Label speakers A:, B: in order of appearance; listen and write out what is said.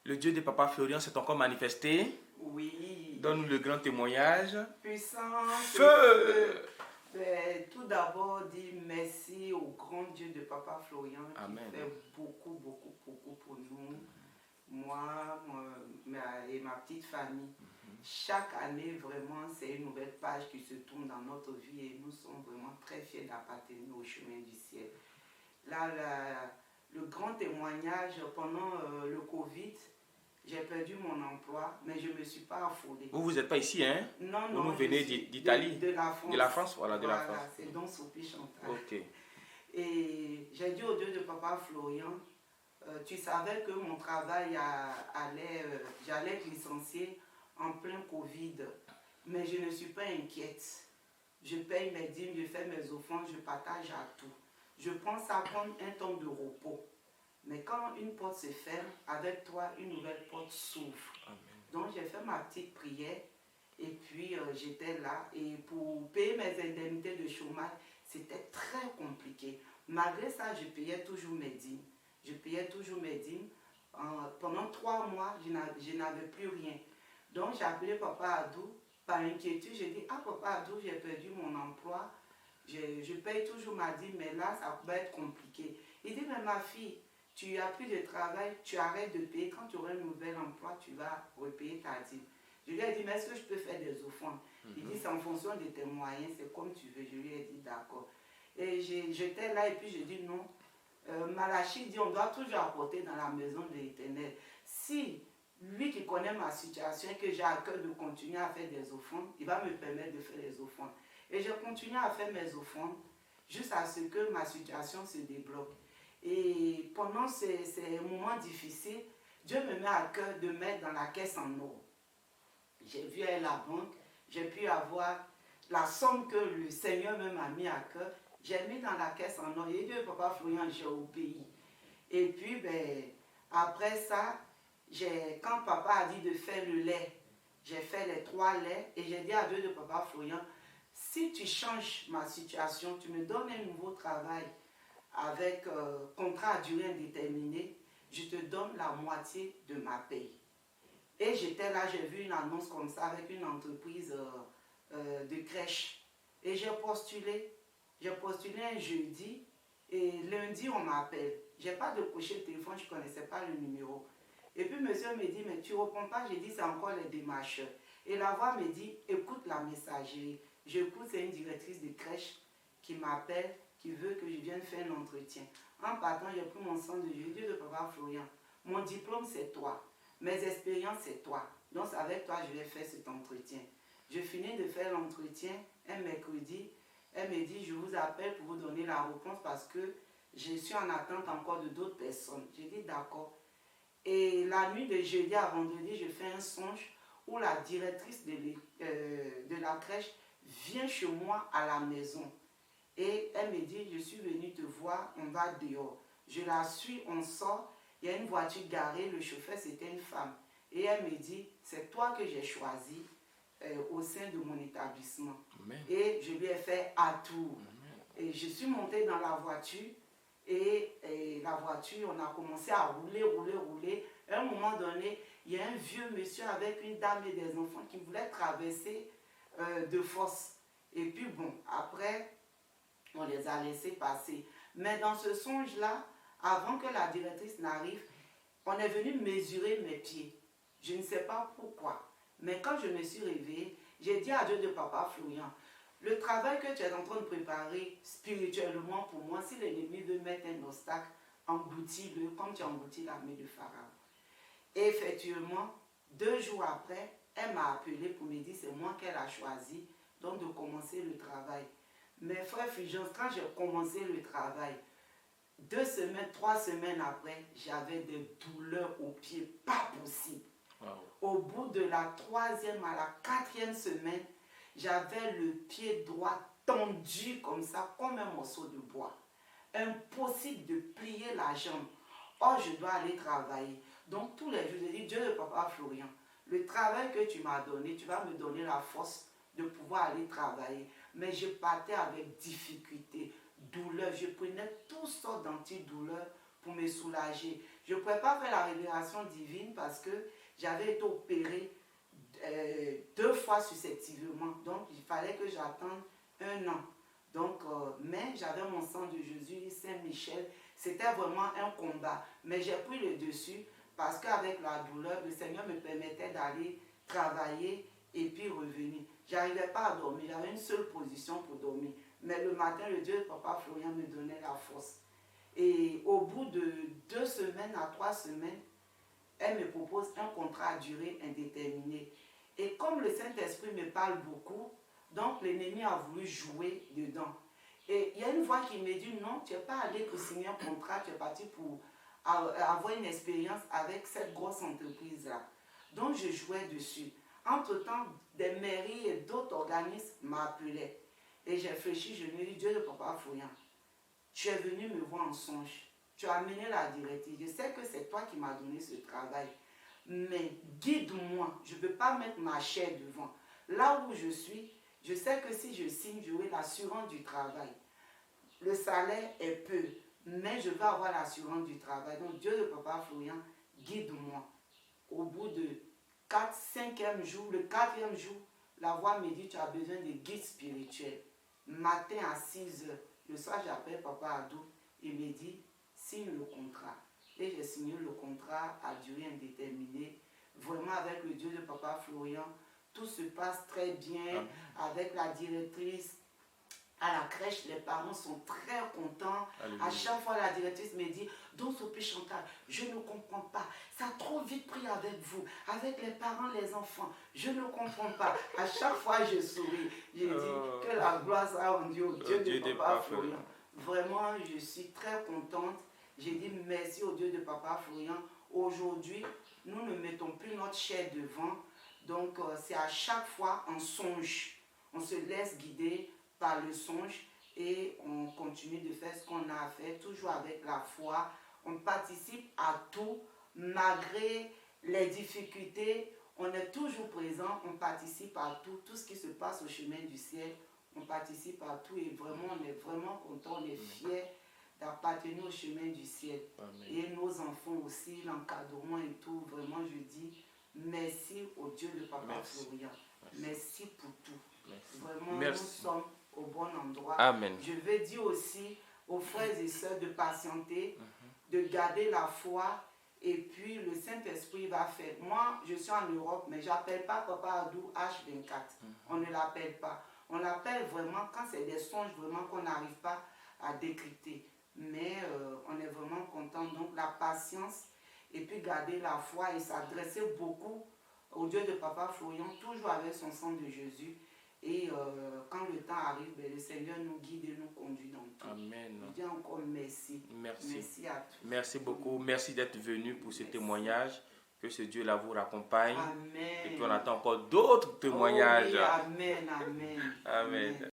A: Le Dieu de Papa Florian s'est encore manifesté.
B: Oui.
A: Donne-nous le grand témoignage.
B: Puissance.
A: Feu.
B: Tout d'abord, dire merci au grand Dieu de Papa Florian
A: Amen.
B: qui fait beaucoup pour nous. Moi et ma petite famille. Chaque année, vraiment, c'est une nouvelle page qui se tourne dans notre vie et nous sommes vraiment très fiers d'appartenir au chemin du ciel. Là, le grand témoignage, pendant le Covid, j'ai perdu mon emploi, mais je ne me suis pas affolée.
A: Vous n'êtes pas ici, hein?
B: Non,
A: vous venez d'Italie.
B: De la France.
A: De la France, voilà, de la France.
B: C'est donc Sophie Chantal.
A: Ok.
B: Et j'ai dit au Dieu de Papa Florian, tu savais que mon travail j'allais être licenciée en plein Covid, mais je ne suis pas inquiète. Je paye mes dîmes, je fais mes offrandes, je partage à tout. Je prends ça comme un temps de repos. Mais quand une porte se ferme, avec toi, une nouvelle porte s'ouvre. Donc j'ai fait ma petite prière et puis j'étais là. Et pour payer mes indemnités de chômage, c'était très compliqué. Malgré ça, je payais toujours mes dîmes. Pendant 3 mois, je n'avais plus rien. Donc j'ai appelé Papa Adou. Par inquiétude, j'ai dit, ah Papa Adou, j'ai perdu mon emploi. Je paye toujours ma dîme, mais là, ça va être compliqué. Il dit, mais ma fille, tu n'as plus de travail, tu arrêtes de payer. Quand tu auras un nouvel emploi, tu vas repayer ta dîme. Je lui ai dit, mais est-ce que je peux faire des offrandes? Il dit, c'est en fonction de tes moyens, c'est comme tu veux. Je lui ai dit, d'accord. Et j'étais là et puis je dis, non. Malachie dit, on doit toujours apporter dans la maison de l'Éternel. Si lui qui connaît ma situation et que j'ai à cœur de continuer à faire des offrandes, il va me permettre de faire les offrandes. Et je continue à faire mes offrandes jusqu'à ce que ma situation se débloque. Et pendant ces moments difficiles, Dieu me met à cœur de mettre dans la caisse en or. J'ai vu à la banque, j'ai pu avoir la somme que le Seigneur me m'a mis à cœur. J'ai mis dans la caisse en or. Et Dieu, Papa Florian, j'ai obéi. Et puis, après ça, quand Papa a dit de faire le lait, j'ai fait les 3 laits et j'ai dit à Dieu de Papa Florian, si tu changes ma situation, tu me donnes un nouveau travail avec contrat à durée indéterminée, je te donne la moitié de ma paye. Et j'étais là, j'ai vu une annonce comme ça avec une entreprise de crèche. Et j'ai postulé un jeudi et lundi on m'appelle. Je n'ai pas décroché le téléphone, je ne connaissais pas le numéro. Et puis monsieur me dit, mais tu ne réponds pas, j'ai dit c'est encore les démarcheurs. Et la voix me dit, écoute la messagerie. J'écoute, c'est une directrice de crèche qui m'appelle, qui veut que je vienne faire un entretien. En partant, j'ai pris mon sang de Dieu de Papa Florian. Mon diplôme, c'est toi. Mes expériences, c'est toi. Donc, c'est avec toi je vais faire cet entretien. Je finis de faire l'entretien un mercredi. Elle me dit, je vous appelle pour vous donner la réponse parce que je suis en attente encore de d'autres personnes. J'ai dit, d'accord. Et la nuit de jeudi à vendredi, je fais un songe où la directrice de la crèche vient chez moi à la maison. Et elle me dit, je suis venue te voir, on va dehors. Je la suis, on sort, il y a une voiture garée, le chauffeur c'était une femme. Et elle me dit, c'est toi que j'ai choisi au sein de mon établissement. Amen. Et je lui ai fait à tour. Et je suis montée dans la voiture et la voiture, on a commencé à rouler. À un moment donné, il y a un vieux monsieur avec une dame et des enfants qui voulaient traverser de force. Et puis bon, après, on les a laissés passer. Mais dans ce songe-là, avant que la directrice n'arrive, on est venu mesurer mes pieds. Je ne sais pas pourquoi. Mais quand je me suis réveillée, j'ai dit à Dieu de Papa Florian, le travail que tu es en train de préparer spirituellement pour moi, si l'ennemi veut mettre un obstacle, engloutis-le comme tu as englouti l'armée de Pharaon. Et effectivement, 2 jours après, elle m'a appelé pour me dire c'est moi qu'elle a choisi, donc de commencer le travail. Mais frère Fulgence, quand j'ai commencé le travail, 2 semaines, 3 semaines après, j'avais des douleurs aux pieds, pas possible. Wow. Au bout de la 3e à la 4e semaine, j'avais le pied droit tendu comme ça, comme un morceau de bois. Impossible de plier la jambe. Oh, je dois aller travailler. Donc tous les jours, je dis, Dieu de Papa Florian, le travail que tu m'as donné, tu vas me donner la force de pouvoir aller travailler. Mais je partais avec difficulté, douleur. Je prenais toutes sortes d'antidouleurs pour me soulager. Je ne pouvais pas faire la révélation divine parce que j'avais été opérée 2 fois successivement. Donc, il fallait que j'attende 1 an. Donc, mais j'avais mon sang de Jésus, Saint-Michel. C'était vraiment un combat. Mais j'ai pris le dessus parce qu'avec la douleur, le Seigneur me permettait d'aller travailler et puis revenir. Je n'arrivais pas à dormir. J'avais une seule position pour dormir. Mais le matin, le Dieu de Papa Florian me donnait la force. Et au bout de 2 semaines à 3 semaines, elle me propose un contrat à durée indéterminée. Et comme le Saint-Esprit me parle beaucoup, donc l'ennemi a voulu jouer dedans. Et il y a une voix qui me dit non, tu n'es pas allé pour signer un contrat, tu es parti pour avoir une expérience avec cette grosse entreprise-là. Donc je jouais dessus. Entre-temps, des mairies et d'autres organismes m'appelaient. Et j'ai réfléchi, je me dis, Dieu de Papa Florian, tu es venu me voir en songe. Tu as amené la directive. Je sais que c'est toi qui m'as donné ce travail. Mais guide-moi. Je ne peux pas mettre ma chair devant. Là où je suis, je sais que si je signe, j'aurai l'assurance du travail. Le salaire est peu, mais je vais avoir l'assurance du travail. Donc Dieu de Papa Florian, guide-moi. Au bout de 5e jour, le 4e jour, la voix me dit, tu as besoin de guide spirituel. Matin à 6 heures, le soir j'appelle Papa Adou, il me dit, signe le contrat. Et j'ai signé le contrat à durée indéterminée. Vraiment avec le Dieu de Papa Florian, tout se passe très bien. Avec la directrice à la crèche, les parents sont très contents. Alléluia. À chaque fois, la directrice me dit, donc Sophie Chantal, je ne comprends pas. Ça a trop vite pris avec vous, avec les parents, les enfants. Je ne comprends pas. À chaque fois, je souris. Je dis que la gloire soit rendue au Dieu de Papa Florian. Vraiment, je suis très contente. J'ai dit merci au Dieu de Papa Florian. Aujourd'hui, nous ne mettons plus notre chair devant. Donc, c'est à chaque fois un songe. On se laisse guider par le songe et on continue de faire ce qu'on a à faire, toujours avec la foi. On participe à tout, malgré les difficultés. On est toujours présent, on participe à tout. Tout ce qui se passe au chemin du ciel, on participe à tout et vraiment, on est vraiment content, on est fiers d'appartenir au chemin du ciel. Amen. Et nos enfants aussi, l'encadrement et tout, vraiment je dis merci au Dieu de Papa Florian. Merci pour tout. Merci. Vraiment, merci. Nous sommes au bon endroit.
A: Amen.
B: Je veux dire aussi aux frères et sœurs de patienter, de garder la foi et puis le Saint-Esprit va faire. Moi, je suis en Europe, mais je n'appelle pas Papa Adou H24. On ne l'appelle pas. On l'appelle vraiment quand c'est des songes vraiment qu'on n'arrive pas à décrypter. Mais on est vraiment content. Donc la patience et puis garder la foi et s'adresser beaucoup au Dieu de Papa Florian, toujours avec son sang de Jésus. Et quand le temps arrive, le Seigneur nous guide et nous conduit dans tout.
A: Amen.
B: Je dis encore merci.
A: Merci.
B: Merci à tous.
A: Merci beaucoup. Merci d'être venu pour ce témoignage. Que ce Dieu-là vous accompagne.
B: Amen.
A: Et puis on attend encore d'autres témoignages.
B: Oh oui, amen, amen.
A: Amen.